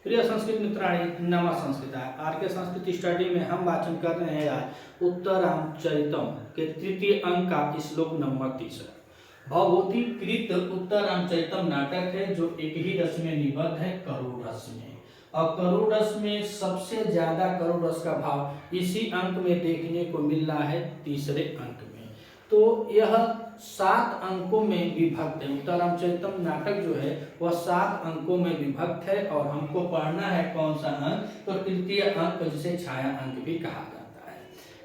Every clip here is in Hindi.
प्रिय संस्कृत मित्राणि नमः संस्कृताय। आर के संस्कृत स्टडी में हम वाचन कर रहे हैं आज उत्तरामचरितम के तृतीय अंक का श्लोक नंबर 30। भवभूति कृत उत्तरामचरितम नाटक है जो एक ही रस में निबद्ध है, करुण रस में। और करुण रस में सबसे ज्यादा करुण रस का भाव इसी अंक में देखने को मिल रहा है, तीसरे अंक में। तो यह 7 अंकों में विभक्त है। उत्तरामचरितम नाटक जो है वह 7 अंकों में विभक्त है और हमको पढ़ना है कौन सा अंक, तो तृतीय अंक, जिसे छाया अंक भी कहा जाता है।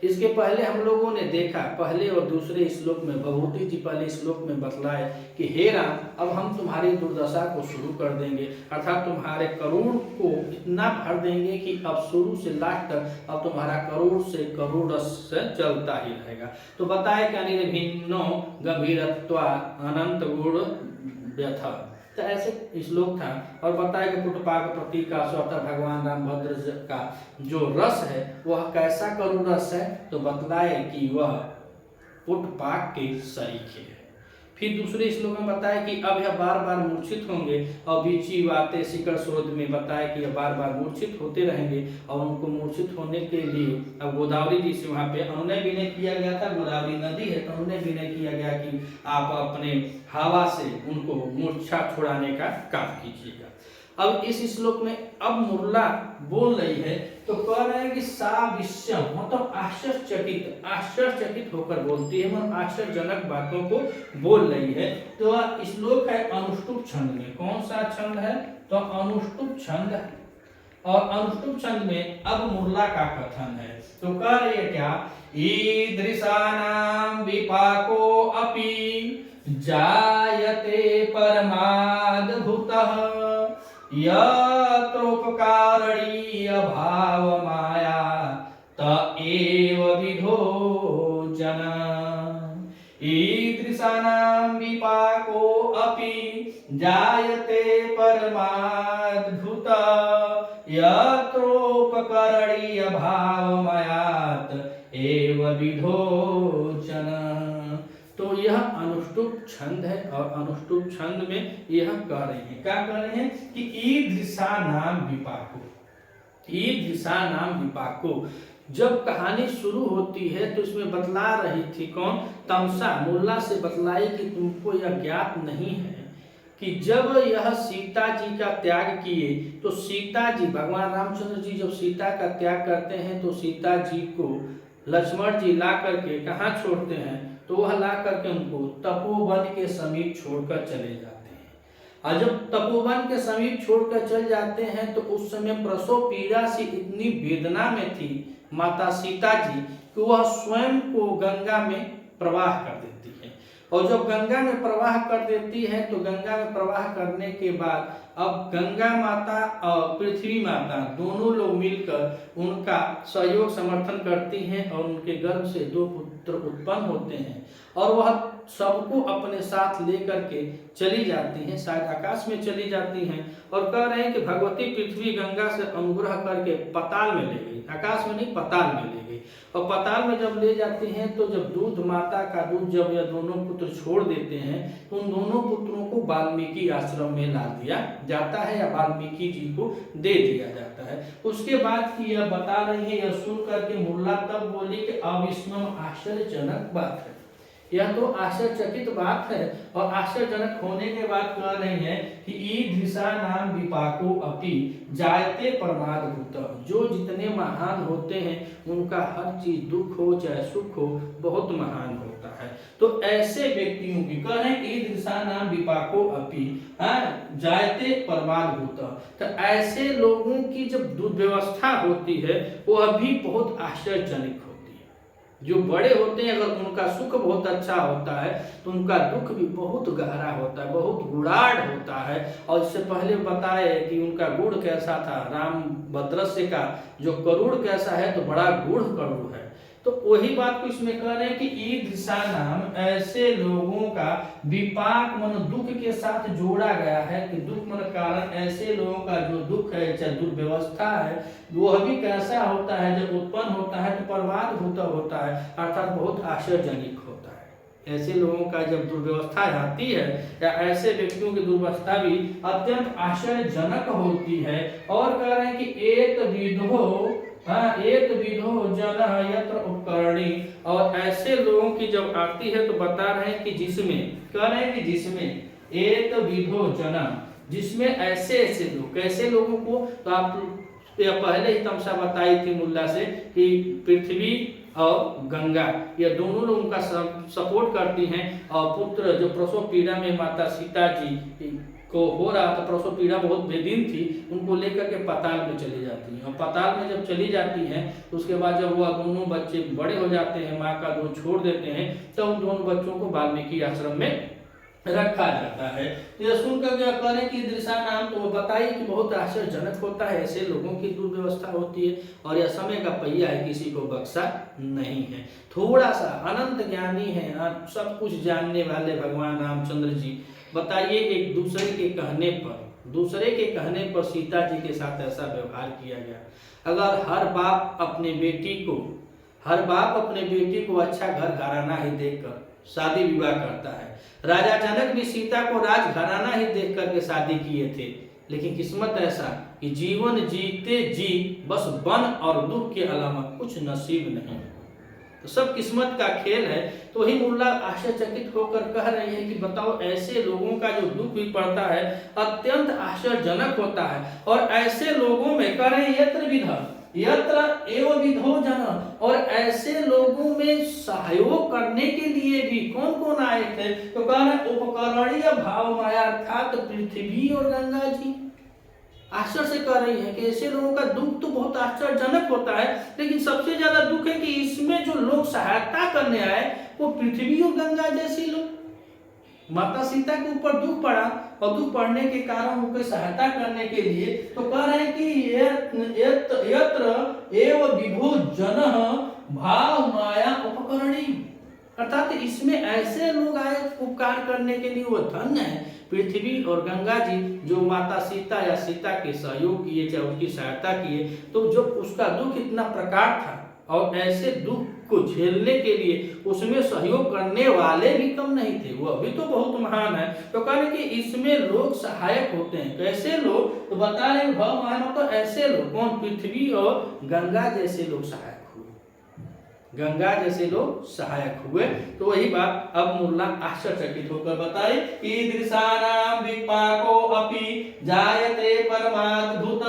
इसके पहले हम लोगों ने देखा, पहले और दूसरे श्लोक में भवभूति जी पहले श्लोक में बतलाए कि हे राम, अब हम तुम्हारी दुर्दशा को शुरू कर देंगे, अर्थात तुम्हारे करुण को इतना भर देंगे कि अब शुरू से लास्ट तक अब तुम्हारा करुण से करुण रस से चलता ही रहेगा। तो बताए कि अनिर्भिन्नो गंभीरत्वा अनंत गुण व्यथा, तो ऐसे श्लोक था। और बताया कि पुटपाक प्रतीक का स्वतः भगवान रामभद्र का जो रस है वह कैसा करुण रस है, तो बतलाए कि वह पुटपाक के सरीखे है। फिर दूसरे श्लोक में बताया कि अब यह बार बार मूर्छित होंगे और बीची बातें शिखर शोध में बताया कि यह बार बार मूर्छित होते रहेंगे और उनको मूर्छित होने के लिए अब गोदावरी जी से वहां पे अनुनय विनय किया गया था। गोदावरी नदी है तो अनुनय विनय किया गया कि आप अपने हवा से उनको मूर्छा छुड़ाने का काम कीजिएगा। अब इस श्लोक में अब मुरला बोल रही है तो कह रहे हैं कि सा विस्मय मतलब आश्चर्यचकित होकर बोलती है, मतलब आश्चर्यजनक बातों को बोल रही है। तो श्लोक है अनुष्टुप छंद में। कौन सा छंद है, तो अनुष्टुप छंद है। और अनुष्टुप छंद में अब मुरला का कथन है। तो कह रही है क्या, ईदृशानां विपाको अपि जायते परमाद्भुतः यत्रोपकारणीय भाव माया त एव विधो जन। ईदृशानां विपाको अपि जायते परमाद्भुत यत्रोपकरणीय भाव मायात एव विधो जन। तो यह अनुष्टुप छंद है और अनुष्टुप छंद में यह कह रहे हैं, क्या कह रहे हैं कि ईदृशा नाम विपाको, ईदृशा नाम विपाको। जब कहानी शुरू होती है तो इसमें बतला रही थी कौन, तमसा मुल्ला से बतलाई कि तुमको यह ज्ञात नहीं है कि जब यह सीता जी का त्याग किए तो सीता जी, भगवान रामचंद्र जी जब सीता का त्याग करते हैं तो सीता जी को लक्ष्मण जी ला करके कहाँ छोड़ते हैं, तो वह ला करके उनको तपोवन के समीप छोड़कर चले जाते हैं। और जब तपोवन के समीप छोड़कर चल जाते हैं तो उस समय प्रसव पीड़ा से इतनी वेदना में थी माता सीता जी कि वह स्वयं को गंगा में प्रवाह कर देती है। और जब गंगा में प्रवाह कर देती है तो गंगा में प्रवाह करने के बाद अब गंगा माता और पृथ्वी माता दोनों लोग मिलकर उनका सहयोग समर्थन करती हैं और उनके गर्भ से 2 पुत्र उत्पन्न होते हैं। और वह सबको अपने साथ लेकर के चली जाती हैं, शायद आकाश में चली जाती हैं। और कह रहे हैं कि भगवती पृथ्वी गंगा से अनुग्रह करके पताल में ले गई, आकाश में नहीं पताल में ले गई। और पताल में जब ले जाती हैं तो जब दूध माता का दूध जब यह दोनों पुत्र छोड़ देते हैं तो उन दोनों पुत्रों को वाल्मीकि आश्रम में ला दिया जाता है या वाल्मीकि जी को दे दिया जाता है। उसके बाद की यह बता रही है, यह सुन करके मुल्ला तब बोली कि अविस्मय आश्चर्यजनक बात है, यह तो आश्चर्यचकित बात है। और आश्चर्यजनक होने के बाद कह रहे हैं कि ईदृशा नाम विपाको अपि जायते परमाद्भुत, जो जितने महान होते हैं उनका हर चीज दुख हो चाहे सुख हो बहुत महान होता है। तो ऐसे व्यक्तियों की कह रहे हैं ईदृशा नाम विपाको अपि जायते परमाद्भुत, तो ऐसे लोगों की जब दुर्व्यवस्था होती है वह भी बहुत आश्चर्यजनक होती है। जो बड़े होते हैं अगर उनका सुख बहुत अच्छा होता है तो उनका दुख भी बहुत गहरा होता है, बहुत गुणाढ़ होता है। और इससे पहले बताए कि उनका गुण कैसा था, रामभद्रस्य का जो करुण कैसा है तो बड़ा गूढ़ करुण है। तो वही बात को इसमें कह रहे हैं कि ईदृशा नाम, ऐसे लोगों का विपाक मन दुख के साथ जोड़ा गया है कि दुख मन कारण ऐसे लोगों का जो दुख है चाहे दुर्व्यवस्था है वह भी कैसा होता है, जब उत्पन्न होता है तो परमाद्भुत होता है, अर्थात बहुत आश्चर्यजनक होता है। ऐसे लोगों का जब दुर्व्यवस्था आती है या ऐसे व्यक्तियों की दुर्व्यवस्था भी अत्यंत आश्चर्यजनक होती है। और कह रहे हैं कि एक विधो जन यत्र उपकरणी। और ऐसे लोगों की जब आती है तो बता रहे हैं कि जिसमें, कह रहे हैं कि जिसमें एक विधो जना, जिसमें ऐसे ऐसे लोग, कैसे लोगों को, तो आप पहले ही तमसा बताई थी मुल्ला से कि पृथ्वी और गंगा ये दोनों लोगों का सपोर्ट करती हैं। और पुत्र जो प्रसव पीड़ा में माता सीता जी को हो रहा था, प्रसव पीड़ा बहुत बेदीन थी, उनको लेकर के पाताल में चली जाती हैं। और पाताल में जब चली जाती हैं तो उसके बाद जब वह दोनों बच्चे बड़े हो जाते हैं, माँ का दूध छोड़ देते हैं, तो उन दोनों बच्चों को वाल्मीकि आश्रम में रखा जाता है। तो यह सुनकर क्या करें कि दृशा नाम, तो वो बताइए कि बहुत आश्चर्यजनक होता है, ऐसे लोगों की दुर्व्यवस्था होती है। और यह समय का पहिया है, किसी को बख्शा नहीं है। थोड़ा सा अनंत ज्ञानी है, सब कुछ जानने वाले भगवान रामचंद्र जी, बताइए एक दूसरे के कहने पर सीता जी के साथ ऐसा व्यवहार किया गया। अगर हर बाप अपने बेटी को अच्छा घर घराना ही देखकर शादी विवाह करता है, राजा जनक भी सीता को राज घराना ही देख करके शादी किए थे, लेकिन किस्मत ऐसा कि जीवन जीते जी बस वन और दुख के अलावा कुछ नसीब नहीं। तो सब किस्मत का खेल है। तो वही मुल्ला आश्चर्यचकित होकर कह रहे हैं कि बताओ, ऐसे लोगों का जो दुख भी पड़ता है अत्यंत आश्चर्यजनक होता है। और ऐसे लोगों में कह रहे हैं यत्र एव विधो जन, और ऐसे लोगों में सहयोग करने के लिए भी कौन कौन आए थे, तो कह रहे उपकरणीय भाव माया अर्थात पृथ्वी और गंगा जी। आश्चर्य से कह रही है कि ऐसे लोगों का दुख तो बहुत आश्चर्यजनक होता है, लेकिन सबसे ज्यादा दुख है कि इसमें जो लोग सहायता करने आए वो पृथ्वी और गंगा जैसे लोग। माता सीता के ऊपर दुख पड़ा और दुख पड़ने के कारण उनकी सहायता करने के लिए, तो कह रहे हैं कि यत्र एव विभो जन भाव माया उपकरणी, अर्थात इसमें ऐसे लोग आए उपकार करने के लिए, वो धन्य है। पृथ्वी और गंगा जी जो माता सीता या सीता के सहयोग किए, चाहे उसकी सहायता किए, तो जो उसका दुख इतना प्रकार था और ऐसे दुख को झेलने के लिए उसमें सहयोग करने वाले भी कम नहीं थे, वह भी तो बहुत महान है। तो कहने कि इसमें लोग सहायक होते हैं। कैसे लोग, तो बता रहे भाव मानो, तो ऐसे लोग कौन, पृथ्वी और गंगा जैसे लोग सहायक हुए। तो वही बात अब मुल्ला आश्चर्यचकित होकर बताए कि दृशानाम विपाको अपि जायते परमाद्भुत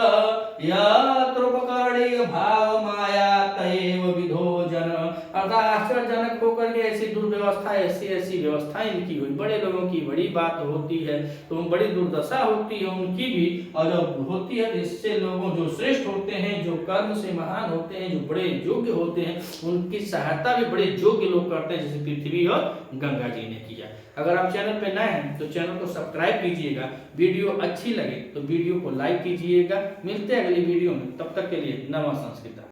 यत्रोपकरणीय भाव माया तैव विधो जन। अर्थात आश्चर्यजनक होकर के ऐसी दुर्व्यवस्था, ऐसी व्यवस्थाएं इनकी हुई। बड़े लोगों की बड़ी बात होती है तो बड़ी दुर्दशा होती है उनकी भी, और जब होती है तो इससे लोगों जो श्रेष्ठ होते हैं, जो कर्म से महान होते हैं, जो बड़े योग्य होते हैं, उनकी सहायता भी बड़े योग्य लोग करते हैं, जैसे पृथ्वी और गंगा जी ने किया। अगर आप चैनल पे नए हैं तो चैनल को सब्सक्राइब कीजिएगा, वीडियो अच्छी लगे तो वीडियो को लाइक कीजिएगा। मिलते हैं अगली वीडियो में, तब तक के लिए नमः संस्कृत।